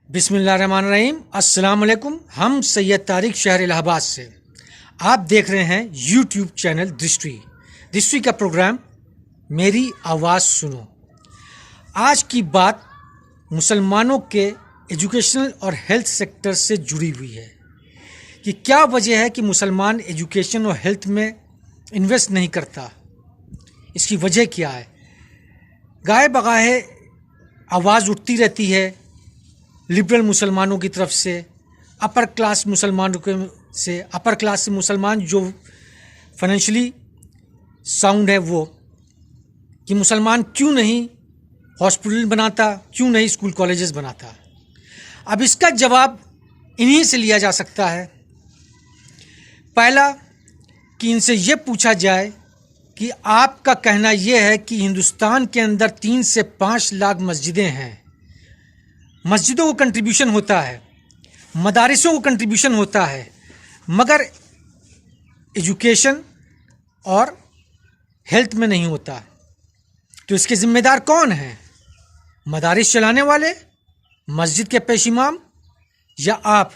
बिस्मिल्लाहिर्रहमानिर्रहीम। अस्सलाम वालेकुम। हम सैयद तारिक शहर इलाहाबाद से आप देख रहे हैं यूट्यूब चैनल दृष्टि का प्रोग्राम मेरी आवाज़ सुनो। आज की बात मुसलमानों के एजुकेशनल और हेल्थ सेक्टर से जुड़ी हुई है कि क्या वजह है कि मुसलमान एजुकेशन और हेल्थ में इन्वेस्ट नहीं करता। इसकी वजह क्या है? गाहे बगाहे आवाज़ उठती रहती है लिबरल मुसलमानों की तरफ से, अपर क्लास मुसलमानों के से, अपर क्लास से मुसलमान जो फाइनेंशियली साउंड है वो, कि मुसलमान क्यों नहीं हॉस्पिटल बनाता, क्यों नहीं स्कूल कॉलेजेस बनाता। अब इसका जवाब इन्हीं से लिया जा सकता है। पहला कि इनसे ये पूछा जाए कि आपका कहना ये है कि हिंदुस्तान के अंदर 3 से 5 लाख मस्जिदें हैं, मस्जिदों को कंट्रीब्यूशन होता है, मदारिसों को कंट्रीब्यूशन होता है, मगर एजुकेशन और हेल्थ में नहीं होता। तो इसके जिम्मेदार कौन हैं? मदारिस चलाने वाले, मस्जिद के पेश इमाम, या आप?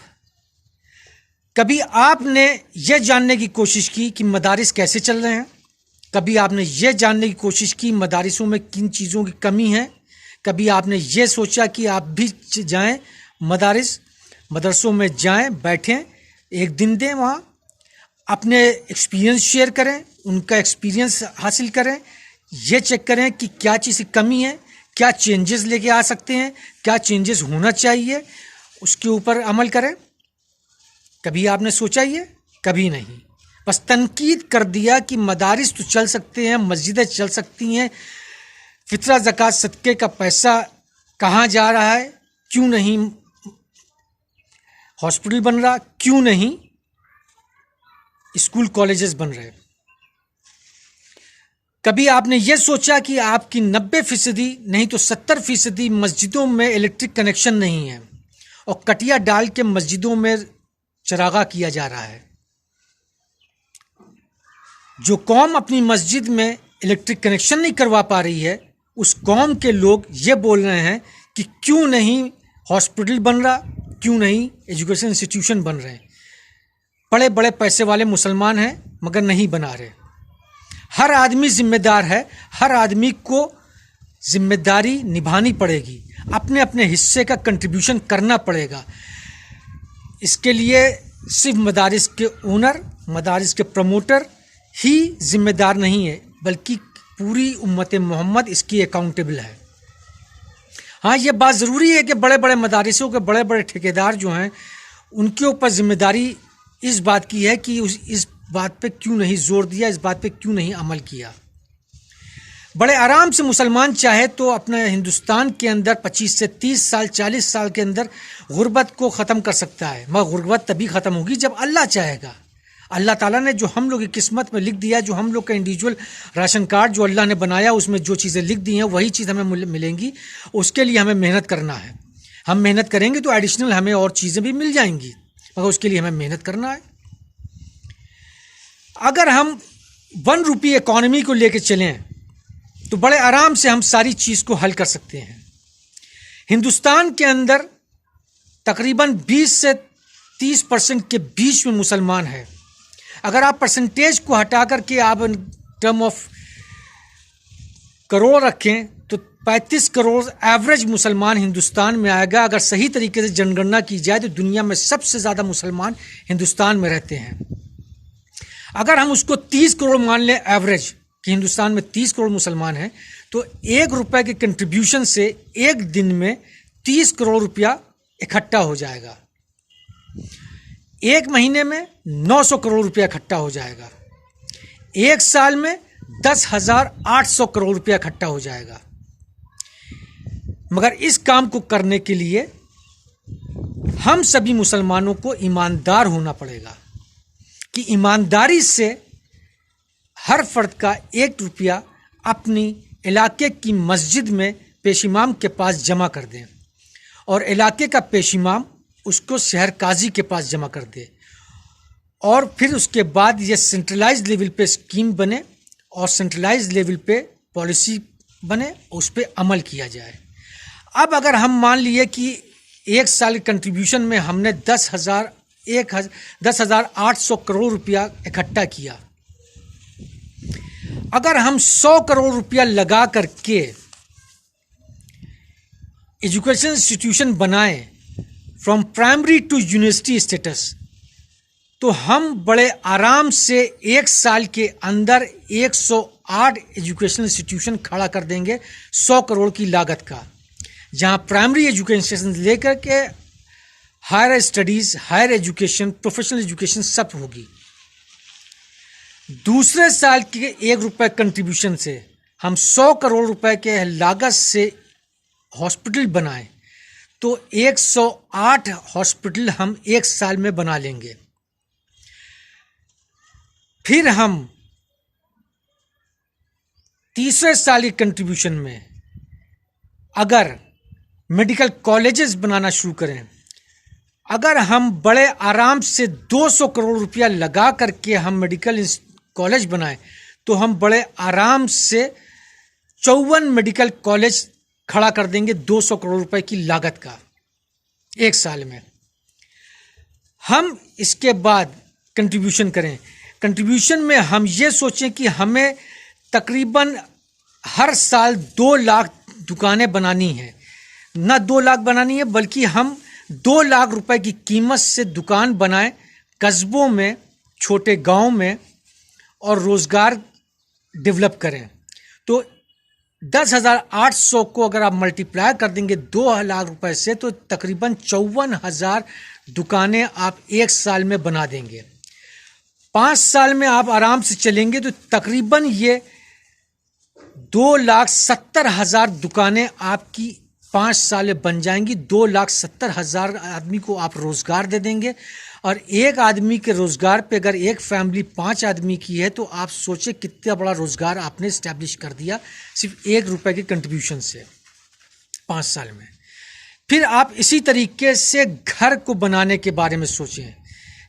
कभी आपने यह जानने की कोशिश की कि मदारिस कैसे चल रहे हैं? कभी आपने यह जानने की कोशिश की मदारिसों में किन चीज़ों की कमी है? कभी आपने ये सोचा कि आप भी जाएं मदरसों में जाएं, बैठें, एक दिन दें, वहाँ अपने एक्सपीरियंस शेयर करें, उनका एक्सपीरियंस हासिल करें, ये चेक करें कि क्या चीज़ की कमी है, क्या चेंजेस लेके आ सकते हैं, क्या चेंजेस होना चाहिए, उसके ऊपर अमल करें? कभी आपने सोचा ये? कभी नहीं। बस तनकीद कर दिया कि मदारिस तो चल सकते हैं, मस्जिदें चल सकती हैं, फितरा ज़कात सदक़े का पैसा कहाँ जा रहा है, क्यों नहीं हॉस्पिटल बन रहा, क्यों नहीं स्कूल कॉलेजेस बन रहे? कभी आपने ये सोचा कि आपकी 90% नहीं तो 70% मस्जिदों में इलेक्ट्रिक कनेक्शन नहीं है और कटिया डाल के मस्जिदों में चरागा किया जा रहा है? जो कौम अपनी मस्जिद में इलेक्ट्रिक कनेक्शन नहीं करवा पा रही है, उस कौम के लोग ये बोल रहे हैं कि क्यों नहीं हॉस्पिटल बन रहा, क्यों नहीं एजुकेशन इंस्टीट्यूशन बन रहे हैं। बड़े बड़े पैसे वाले मुसलमान हैं मगर नहीं बना रहे। हर आदमी जिम्मेदार है, हर आदमी को जिम्मेदारी निभानी पड़ेगी, अपने अपने हिस्से का कंट्रीब्यूशन करना पड़ेगा। इसके लिए सिर्फ मदारिस के ओनर, मदारिस के प्रमोटर ही जिम्मेदार नहीं है, बल्कि पूरी उम्मत मोहम्मद इसकी अकाउंटेबल है। हाँ, ये बात ज़रूरी है कि बड़े बड़े मदारिसों के बड़े बड़े ठेकेदार जो हैं, उनके ऊपर जिम्मेदारी इस बात की है कि इस बात पे क्यों नहीं जोर दिया, इस बात पे क्यों नहीं अमल किया। बड़े आराम से मुसलमान चाहे तो अपने हिंदुस्तान के अंदर 25 से 30 साल, 40 साल के अंदर गुर्बत को ख़त्म कर सकता है, मगर गुर्बत तभी ख़त्म होगी जब अल्लाह चाहेगा। अल्लाह ताला ने जो हम लोग की किस्मत में लिख दिया, जो हम लोग का इंडिविजुअल राशन कार्ड जो अल्लाह ने बनाया, उसमें जो चीज़ें लिख दी हैं वही चीज़ हमें मिलेंगी। उसके लिए हमें मेहनत करना है। हम मेहनत करेंगे तो एडिशनल हमें और चीज़ें भी मिल जाएंगी, मगर उसके लिए हमें मेहनत करना है। अगर हम 1 रुपये इकॉनमी को लेकर चलें तो बड़े आराम से हम सारी चीज़ को हल कर सकते हैं। हिंदुस्तान के अंदर तकरीबन 20 से 30% के बीच में मुसलमान है। अगर आप परसेंटेज को हटा करके आप टर्म ऑफ करोड़ रखें तो 35 करोड़ एवरेज मुसलमान हिंदुस्तान में आएगा। अगर सही तरीके से जनगणना की जाए तो दुनिया में सबसे ज़्यादा मुसलमान हिंदुस्तान में रहते हैं। अगर हम उसको 30 करोड़ मान लें एवरेज, कि हिंदुस्तान में 30 करोड़ मुसलमान हैं, तो 1 रुपये के कंट्रीब्यूशन से एक दिन में 30 करोड़ रुपया इकट्ठा हो जाएगा। एक महीने में 900 करोड़ रुपया इकट्ठा हो जाएगा। एक साल में 10,800 करोड़ रुपया इकट्ठा हो जाएगा। मगर इस काम को करने के लिए हम सभी मुसलमानों को ईमानदार होना पड़ेगा कि ईमानदारी से हर फर्द का 1 रुपया अपनी इलाके की मस्जिद में पेश इमाम के पास जमा कर दें और इलाके का पेश इमाम उसको शहर काजी के पास जमा कर दे, और फिर उसके बाद ये सेंट्रलाइज्ड लेवल पे स्कीम बने और सेंट्रलाइज्ड लेवल पे पॉलिसी बने, उस पर अमल किया जाए। अब अगर हम मान लिए कि एक साल के कंट्रीब्यूशन में हमने 10,800 करोड़ रुपया इकट्ठा किया। अगर हम 100 करोड़ रुपया लगा करके एजुकेशन इंस्टीट्यूशन बनाएं from primary to university status, तो हम बड़े आराम से एक साल के अंदर 108 एजुकेशन इंस्टीट्यूशन खड़ा कर देंगे 100 करोड़ की लागत का, जहां प्राइमरी एजुकेशन लेकर के higher studies, higher education, professional education सब होगी। दूसरे साल के 1 रुपए कंट्रीब्यूशन से हम 100 करोड़ रुपए के लागत से हॉस्पिटल बनाएं तो 108 हॉस्पिटल हम एक साल में बना लेंगे। फिर हम तीसरे साल के कंट्रीब्यूशन में अगर मेडिकल कॉलेजेस बनाना शुरू करें, अगर हम बड़े आराम से 200 करोड़ रुपया लगा करके हम मेडिकल कॉलेज बनाएं तो हम बड़े आराम से 54 मेडिकल कॉलेज खड़ा कर देंगे 200 करोड़ रुपए की लागत का एक साल में। हम इसके बाद कंट्रीब्यूशन करें। कंट्रीब्यूशन में हम ये सोचें कि हमें तकरीबन हर साल 2 लाख दुकानें बनानी है। ना 2 लाख बनानी है, बल्कि हम 2 लाख रुपए की कीमत से दुकान बनाएं कस्बों में, छोटे गांव में, और रोजगार डेवलप करें। तो 10,800 को अगर आप मल्टीप्लाई कर देंगे 2 लाख रुपए से, तो तकरीबन 54,000 दुकानें आप एक साल में बना देंगे। 5 साल में आप आराम से चलेंगे तो तकरीबन ये 2,70,000 दुकानें आपकी 5 साल में बन जाएंगी। 2,70,000 आदमी को आप रोजगार दे देंगे। और एक आदमी के रोजगार पे अगर एक फैमिली 5 आदमी की है तो आप सोचे कितना बड़ा रोजगार आपने स्टैब्लिश कर दिया सिर्फ 1 रुपए के कंट्रीब्यूशन से 5 साल में। फिर आप इसी तरीके से घर को बनाने के बारे में सोचें।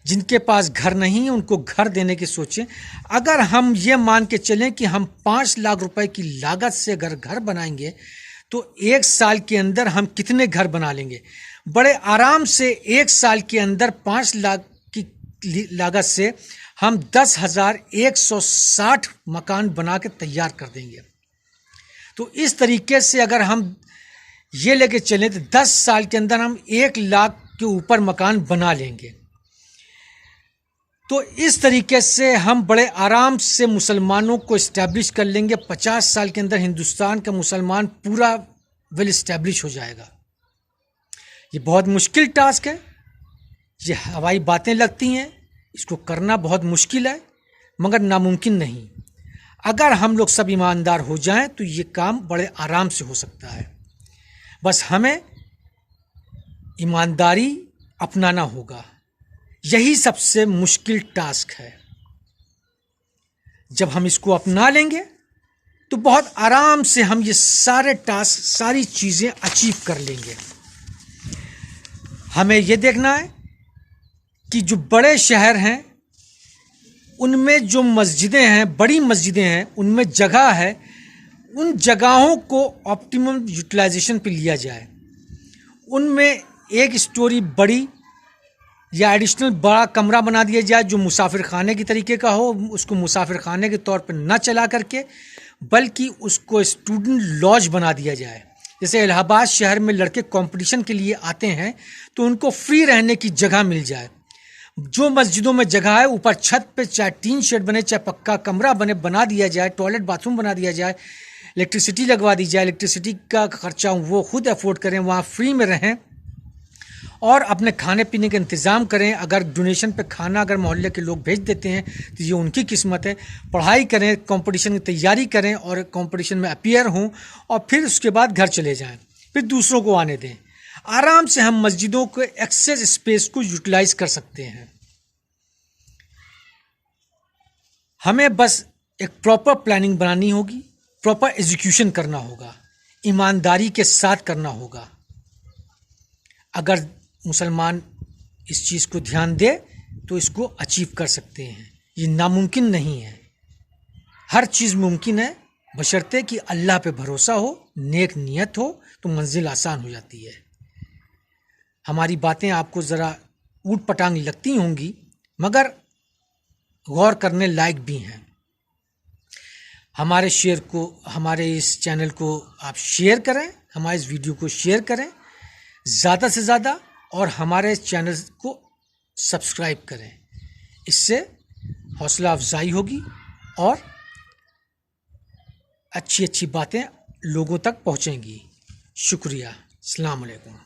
जिनके पास घर नहीं है उनको घर देने की सोचें। अगर हम ये मान के चलें कि हम 5 लाख रुपए की लागत से अगर घर बनाएंगे तो एक साल के अंदर हम कितने घर बना लेंगे? बड़े आराम से एक साल के अंदर 5 लाख की लागत से हम 10,160 मकान बना के तैयार कर देंगे। तो इस तरीके से अगर हम ये लेके चलें तो 10 साल के अंदर हम 1 लाख के ऊपर मकान बना लेंगे। तो इस तरीके से हम बड़े आराम से मुसलमानों को इस्टेब्लिश कर लेंगे। 50 साल के अंदर हिंदुस्तान का मुसलमान पूरा वेल इस्टेब्लिश हो जाएगा। ये बहुत मुश्किल टास्क है, ये हवाई बातें लगती हैं, इसको करना बहुत मुश्किल है मगर नामुमकिन नहीं। अगर हम लोग सब ईमानदार हो जाएं तो ये काम बड़े आराम से हो सकता है। बस हमें ईमानदारी अपनाना होगा, यही सबसे मुश्किल टास्क है। जब हम इसको अपना लेंगे तो बहुत आराम से हम ये सारे टास्क, सारी चीज़ें अचीव कर लेंगे। हमें ये देखना है कि जो बड़े शहर हैं उनमें जो मस्जिदें हैं, बड़ी मस्जिदें हैं, उनमें जगह है, उन जगहों को ऑप्टिमम यूटिलाइजेशन पे लिया जाए। उनमें एक स्टोरी बड़ी या एडिशनल बड़ा कमरा बना दिया जाए जो मुसाफिर खाने की तरीके का हो। उसको मुसाफिर खाने के तौर पर न चला करके बल्कि उसको स्टूडेंट लॉज बना दिया जाए। जैसे इलाहाबाद शहर में लड़के कंपटीशन के लिए आते हैं तो उनको फ्री रहने की जगह मिल जाए। जो मस्जिदों में जगह है ऊपर छत पे चाहे टीन शेड बने, चाहे पक्का कमरा बने, बना दिया जाए। टॉयलेट बाथरूम बना दिया जाए, इलेक्ट्रिसिटी लगवा दी जाए। इलेक्ट्रिसिटी का खर्चा वो खुद अफोर्ड करें, वहाँ फ्री में रहें और अपने खाने पीने का इंतज़ाम करें। अगर डोनेशन पे खाना अगर मोहल्ले के लोग भेज देते हैं तो ये उनकी किस्मत है। पढ़ाई करें, कंपटीशन की तैयारी करें और कंपटीशन में अपीयर हों और फिर उसके बाद घर चले जाएं, फिर दूसरों को आने दें। आराम से हम मस्जिदों के एक्सेस स्पेस को यूटिलाइज कर सकते हैं। हमें बस एक प्रॉपर प्लानिंग बनानी होगी, प्रॉपर एग्जीक्यूशन करना होगा, ईमानदारी के साथ करना होगा। अगर मुसलमान इस चीज़ को ध्यान दे तो इसको अचीव कर सकते हैं। ये नामुमकिन नहीं है, हर चीज़ मुमकिन है बशर्ते कि अल्लाह पे भरोसा हो, नेक नियत हो तो मंजिल आसान हो जाती है। हमारी बातें आपको ज़रा ऊट पटांग लगती होंगी, मगर गौर करने लायक भी हैं। हमारे इस चैनल को आप शेयर करें, हमारे इस वीडियो को शेयर करें ज़्यादा से ज़्यादा, और हमारे चैनल को सब्सक्राइब करें। इससे हौसला अफजाई होगी और अच्छी अच्छी बातें लोगों तक पहुंचेंगी। शुक्रिया। अस्सलाम वालेकुम।